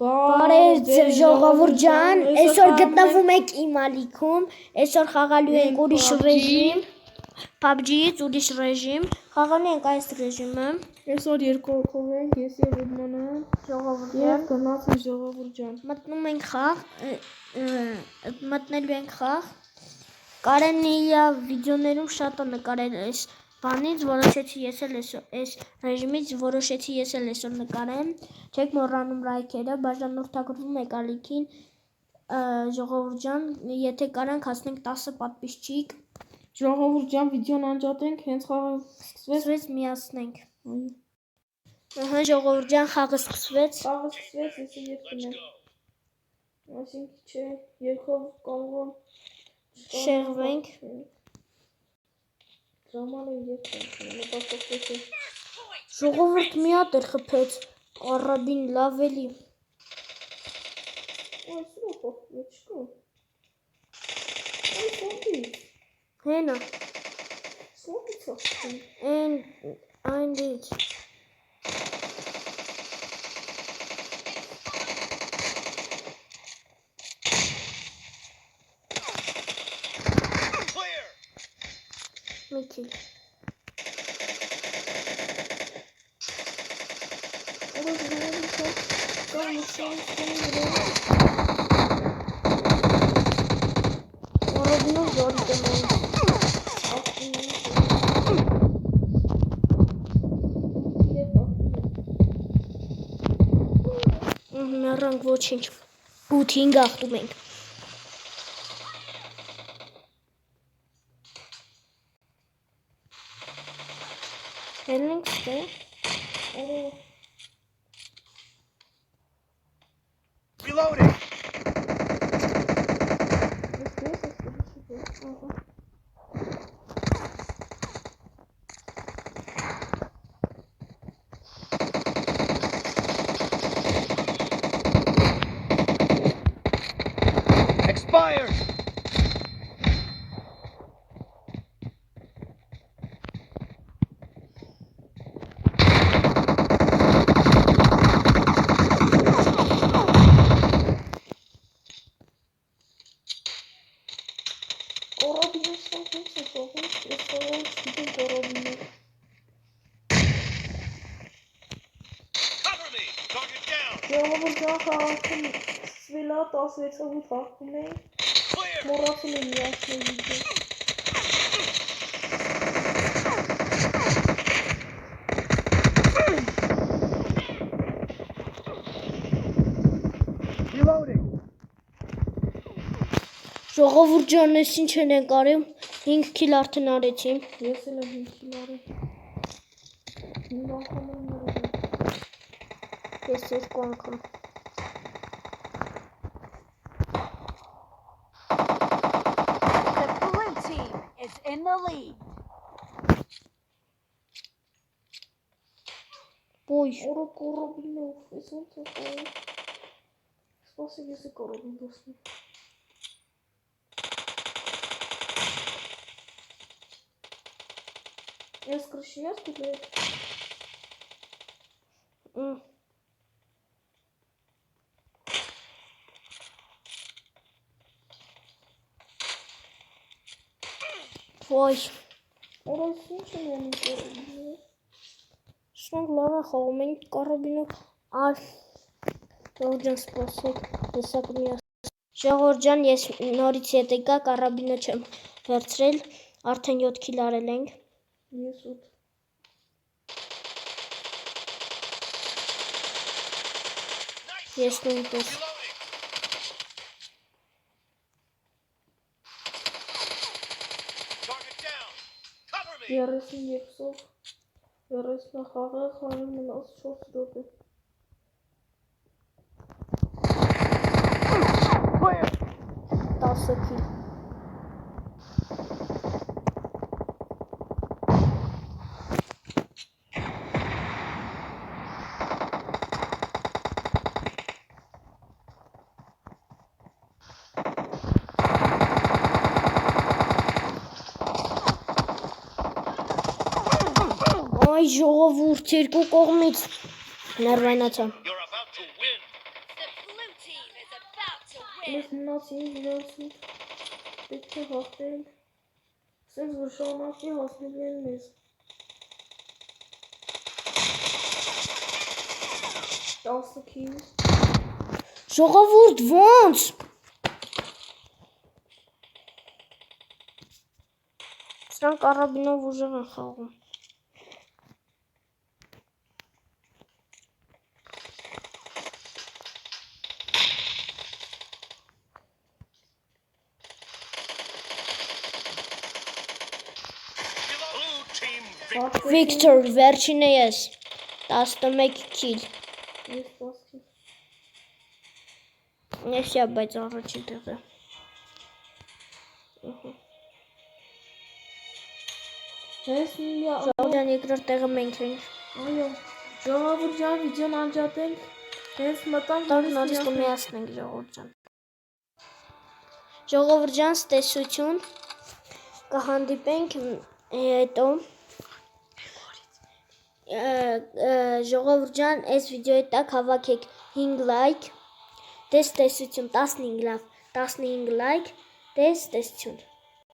Բարև ձեզ ժողովուրդ ջան, այսօր գտնվում ենք իմ ալիքում, այսօր խաղալու ենք ուրիշ ռեժիմ, PUBG-ից ուրիշ ռեժիմ, խաղալու ենք այս ռեժիմը։ Այսօր երկու հոգով ենք, ես և Էդմանը, և գնացի ժողովուրդ ջան։ Մտնում ենք խաղ, մտնելու ենք խաղ։ Կարենի վիդեոներում շատ է նկարել այս բանից, որոշեցի ես էլ այս ռեժիմից, որոշեցի ես էլ այսօր նկարեմ, չեք մոռանում լայքերը, բաժանորդագրվում եք ալիքին, ժողովուրդ ջան, եթե կարանք հասնենք 10 պատպիսչիկ։ Ժողովուրդ ջան, վիդեոն անջատենք, հենց խաղը սկսվեց, միացնենք։ Ժողովուրդ ջան, խաղը սկսվեց։ Խաղը սկսվեց, ես ետ գնեմ։ Այսինքն չէ, երկով կարող եմ շեղվենք։ Ժամանը ետ ենք, ժողովուրդ մի հատ էր խփեց, կարաբին լավ էլի։ Այս պոխվեց չկա։ Այս ոտից։ Հենա։ Ոտից ախտում։ Այն դից։ Մի քիլ։ Որովնով զորի տմեն։ Մեռանք ոչինչ, 8-5 ախտում ենք։ Հելնենք ստե։ Reloading! Expired! Ժողովուրդ ջան, խաղացում սկսվել է 16-ով խաղում ենք, մոռացել եմ միացնել վիդեո։ Reloading! Ժողովուրդ ջան, ես ինչ ենք արում, 5 քիլ արդեն արեցի։ Ես էլ եմ 5 քիլ արել։ 5 անգամ եմ նորել։ Ես 2 անգամ։ The blue team is in the lead. Ոյ, Օրը կորոբինով, ես ոնց է խաղում։ Սպասեք, ես է կորոբին դոսնեմ։ Ես կրշի ես կուլեք։ Ոյ, Օրս ինչ եմ անում կորոբինով։ շնորհ լավ է խաղում ենք կարաբինով, ժողովուրդ ջան սպասեք, հեսակը միացնեմ։ Ժողովուրդ ջան, ես նորից ետ եկա, կարաբինը չեմ վերցրել, արդեն 7 քիլ արել ենք։ Ես 8։ Ես նույնպես։ Target down! Cover me! 32-ով 30 խաղը խաղում մնաց 4 րոպե։ Clear! 10 քիլ։ Այ ժողովուրդ, երկու կողմից ներվայնացա։ You're about to win! The blue team is about to win. Ես մնացին իրենց պետք է հաղթել։ Սենց որ շարունակի հասնելու են մեզ։ 10 քիլ։ Ժողովուրդ ոնց։ Սրանք կարաբինով ուժեղ են խաղում։ Blue team Victor, վերջինը ես։ 11 քիլ։ Ես 10 քիլ։ Ես է, բայց առաջին տեղը։ Հենց միա Ժողովրդյան երկրորդ տեղը մենք ենք։ այո, ժողովուրդ ջան, վիդեոն անջատենք։ Հենց մտանք Տակ նորից կմիացնենք ժողովուրդ ջան։ Ժողովուրդ ջան, ստեսություն։ Կհանդիպենք հետո։ Ժողովուրդ ջան, այս վիդեոյի տակ հավաքեք 5 լայք։ Դե ստեսություն 15 լավ, 15 լայք, դե ստեսություն։